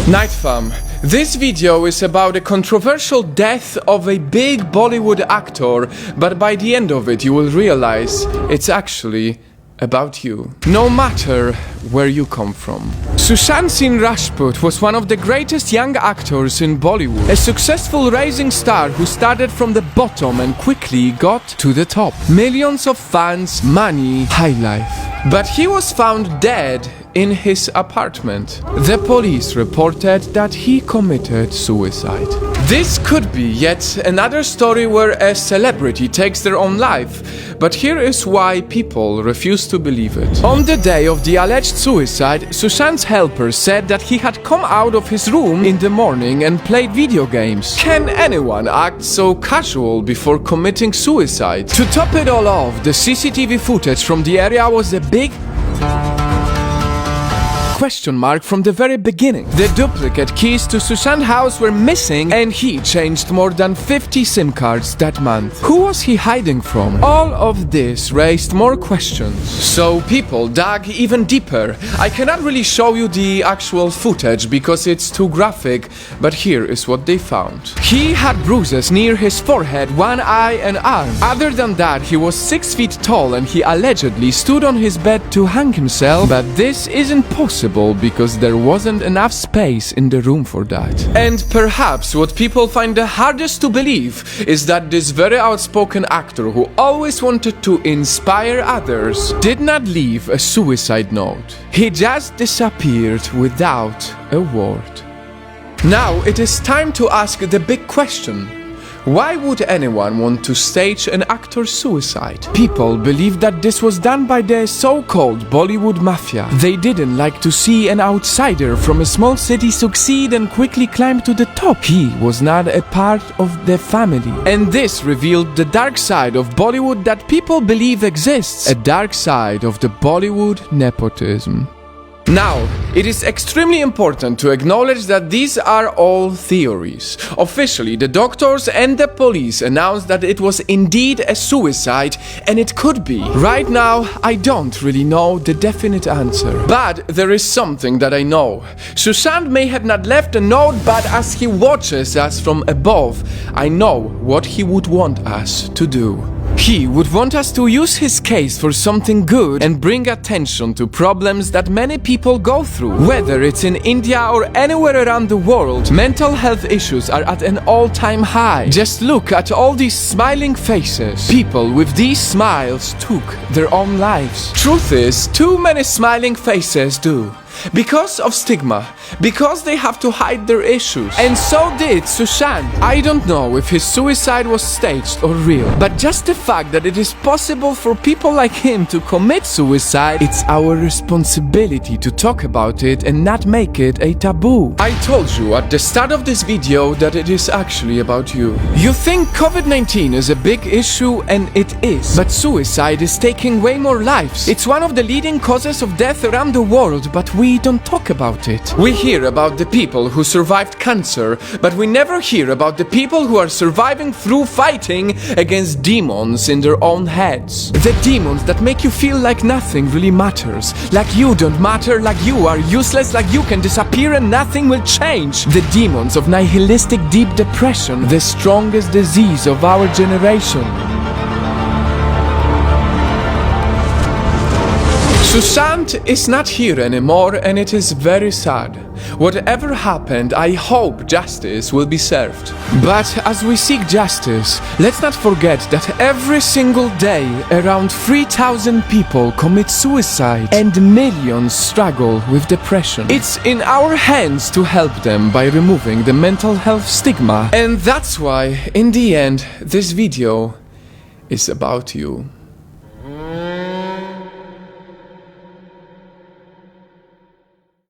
Night fam, this video is about a controversial death of a big Bollywood actor, but by the end of it you will realize it's actually about you. No matter where you come from. Sushant Singh Rajput was one of the greatest young actors in Bollywood. A successful rising star who started from the bottom and quickly got to the top. Millions of fans, money, high life. But he was found dead in his apartment. The police reported that he committed suicide. This could be yet another story where a celebrity takes their own life, but here is why people refuse to believe it. On the day of the alleged suicide, Sushant's helper said that he had come out of his room in the morning and played video games. Can anyone act so casual before committing suicide? To top it all off, the CCTV footage from the area was a big question mark from the very beginning. The duplicate keys to Sushant's house were missing and he changed more than 50 SIM cards that month. Who was he hiding from? All of this raised more questions. So people dug even deeper. I cannot really show you the actual footage because it's too graphic, but here is what they found. He had bruises near his forehead, one eye and arm. Other than that, he was 6 feet tall and he allegedly stood on his bed to hang himself, but this isn't possible because there wasn't enough space in the room for that. And perhaps what people find the hardest to believe is that this very outspoken actor who always wanted to inspire others did not leave a suicide note. He just disappeared without a word. Now it is time to ask the big question. Why would anyone want to stage an actor's suicide? People believe that this was done by the so-called Bollywood mafia. They didn't like to see an outsider from a small city succeed and quickly climb to the top. He was not a part of the family. And this revealed the dark side of Bollywood that people believe exists. A dark side of the Bollywood nepotism. Now, it is extremely important to acknowledge that these are all theories. Officially, the doctors and the police announced that it was indeed a suicide, and it could be. Right now, I don't really know the definite answer. But there is something that I know. Sushant may have not left a note, but as he watches us from above, I know what he would want us to do. He would want us to use his case for something good and bring attention to problems that many people go through. Whether it's in India or anywhere around the world, mental health issues are at an all-time high. Just look at all these smiling faces. People with these smiles took their own lives. Truth is, too many smiling faces do. Because of stigma, because they have to hide their issues. And so did Sushant. I don't know if his suicide was staged or real, but just the fact that it is possible for people like him to commit suicide, it's our responsibility to talk about it and not make it a taboo. I told you at the start of this video that it is actually about you. You think COVID-19 is a big issue, and it is, but suicide is taking way more lives. It's one of the leading causes of death around the world, but we don't talk about it. We hear about the people who survived cancer, but we never hear about the people who are surviving through fighting against demons in their own heads. The demons that make you feel like nothing really matters, like you don't matter, like you are useless, like you can disappear and nothing will change. The demons of nihilistic deep depression, the strongest disease of our generation. Sushant is not here anymore, and it is very sad. Whatever happened, I hope justice will be served. But as we seek justice, let's not forget that every single day around 3,000 people commit suicide and millions struggle with depression. It's in our hands to help them by removing the mental health stigma. And that's why, in the end, this video is about you.